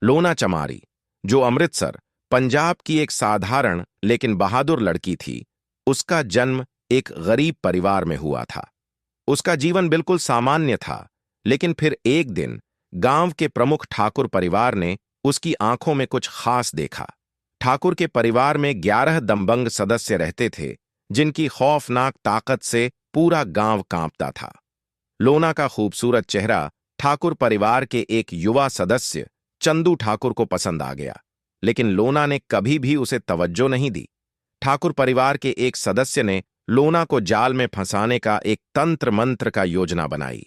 लोना चमारी, जो अमृतसर, पंजाब की एक साधारण लेकिन बहादुर लड़की थी, उसका जन्म एक गरीब परिवार में हुआ था। उसका जीवन बिल्कुल सामान्य था, लेकिन फिर एक दिन गांव के प्रमुख ठाकुर परिवार ने उसकी आंखों में कुछ खास देखा। ठाकुर के परिवार में 11 दमबंग सदस्य रहते थे, जिनकी खौफनाक ताकत से पूरा गांव कांपता था। लोना का खूबसूरत चेहरा ठाकुर परिवार के एक युवा सदस्य चंदू ठाकुर को पसंद आ गया, लेकिन लोना ने कभी भी उसे तवज्जो नहीं दी। ठाकुर परिवार के एक सदस्य ने लोना को जाल में फंसाने का एक तंत्र मंत्र का योजना बनाई।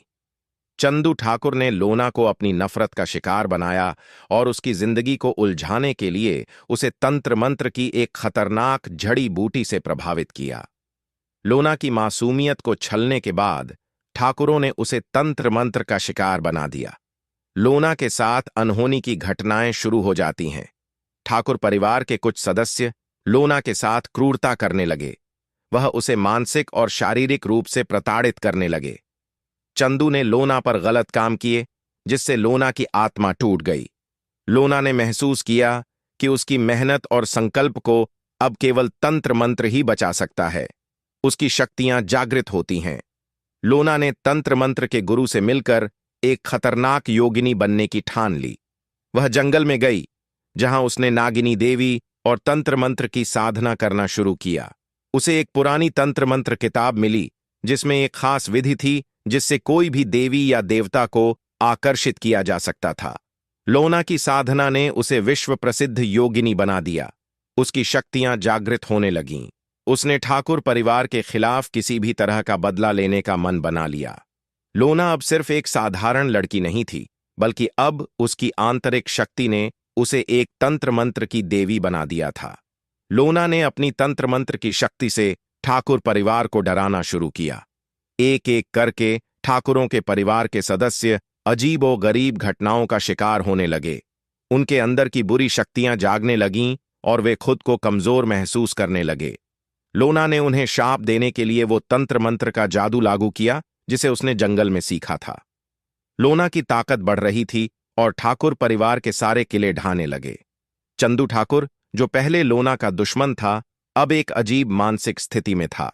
चंदू ठाकुर ने लोना को अपनी नफरत का शिकार बनाया और उसकी जिंदगी को उलझाने के लिए उसे तंत्र मंत्र की एक खतरनाक जड़ी बूटी से प्रभावित किया। लोना की मासूमियत को छलने के बाद ठाकुरों ने उसे तंत्र मंत्र का शिकार बना दिया। लोना के साथ अनहोनी की घटनाएं शुरू हो जाती हैं। ठाकुर परिवार के कुछ सदस्य लोना के साथ क्रूरता करने लगे। वह उसे मानसिक और शारीरिक रूप से प्रताड़ित करने लगे। चंदू ने लोना पर गलत काम किए, जिससे लोना की आत्मा टूट गई। लोना ने महसूस किया कि उसकी मेहनत और संकल्प को अब केवल तंत्र मंत्र ही बचा सकता है। उसकी शक्तियां जागृत होती हैं। लोना ने तंत्र मंत्र के गुरु से मिलकर एक खतरनाक योगिनी बनने की ठान ली। वह जंगल में गई, जहां उसने नागिनी देवी और तंत्र मंत्र की साधना करना शुरू किया। उसे एक पुरानी तंत्र मंत्र किताब मिली, जिसमें एक खास विधि थी जिससे कोई भी देवी या देवता को आकर्षित किया जा सकता था। लोना की साधना ने उसे विश्व प्रसिद्ध योगिनी बना दिया। उसकी शक्तियां जागृत होने लगीं। उसने ठाकुर परिवार के खिलाफ किसी भी तरह का बदला लेने का मन बना लिया। लोना अब सिर्फ एक साधारण लड़की नहीं थी, बल्कि अब उसकी आंतरिक शक्ति ने उसे एक तंत्र मंत्र की देवी बना दिया था। लोना ने अपनी तंत्र मंत्र की शक्ति से ठाकुर परिवार को डराना शुरू किया। एक एक करके ठाकुरों के परिवार के सदस्य अजीब और गरीब घटनाओं का शिकार होने लगे। उनके अंदर की बुरी शक्तियां जागने लगीं और वे खुद को कमजोर महसूस करने लगे। लोना ने उन्हें शाप देने के लिए वो तंत्र मंत्र का जादू लागू किया, जिसे उसने जंगल में सीखा था। लोना की ताकत बढ़ रही थी और ठाकुर परिवार के सारे किले ढाने लगे। चंदू ठाकुर, जो पहले लोना का दुश्मन था, अब एक अजीब मानसिक स्थिति में था।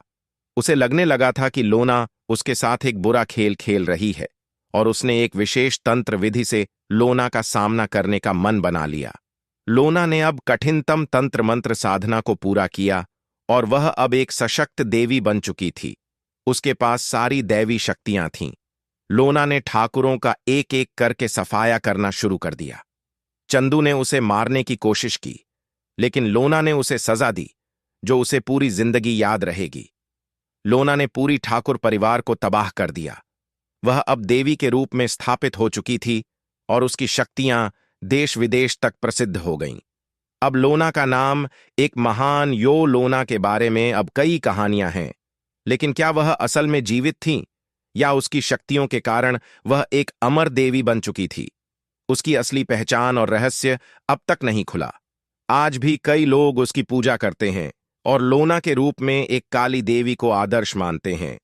उसे लगने लगा था कि लोना उसके साथ एक बुरा खेल खेल रही है, और उसने एक विशेष तंत्र विधि से लोना का सामना करने का मन बना लिया। लोना ने अब कठिनतम तंत्र मंत्र साधना को पूरा किया और वह अब एक सशक्त देवी बन चुकी थी। उसके पास सारी दैवी शक्तियां थीं। लोना ने ठाकुरों का एक एक करके सफाया करना शुरू कर दिया। चंदू ने उसे मारने की कोशिश की, लेकिन लोना ने उसे सजा दी, जो उसे पूरी जिंदगी याद रहेगी। लोना ने पूरी ठाकुर परिवार को तबाह कर दिया। वह अब देवी के रूप में स्थापित हो चुकी थी और उसकी शक्तियां देश विदेश तक प्रसिद्ध हो गईं। अब लोना का नाम एक महान यो लोना के बारे में अब कई कहानियां हैं, लेकिन क्या वह असल में जीवित थीं, या उसकी शक्तियों के कारण वह एक अमर देवी बन चुकी थी? उसकी असली पहचान और रहस्य अब तक नहीं खुला। आज भी कई लोग उसकी पूजा करते हैं और लोना के रूप में एक काली देवी को आदर्श मानते हैं।